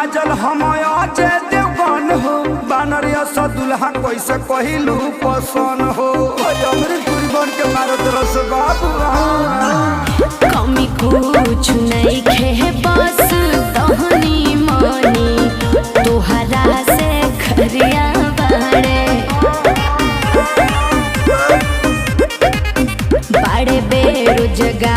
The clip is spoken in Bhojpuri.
काजल हम अजय देवगन हो बानरिया सा दुल्हा कैसे कहलू पसंद हो अमृतपुरी बन के मारो तरस बाबू कमी कुछ नहीं खे बस तहनी मनी तोहरा से खरिया बड़े बेरोजगार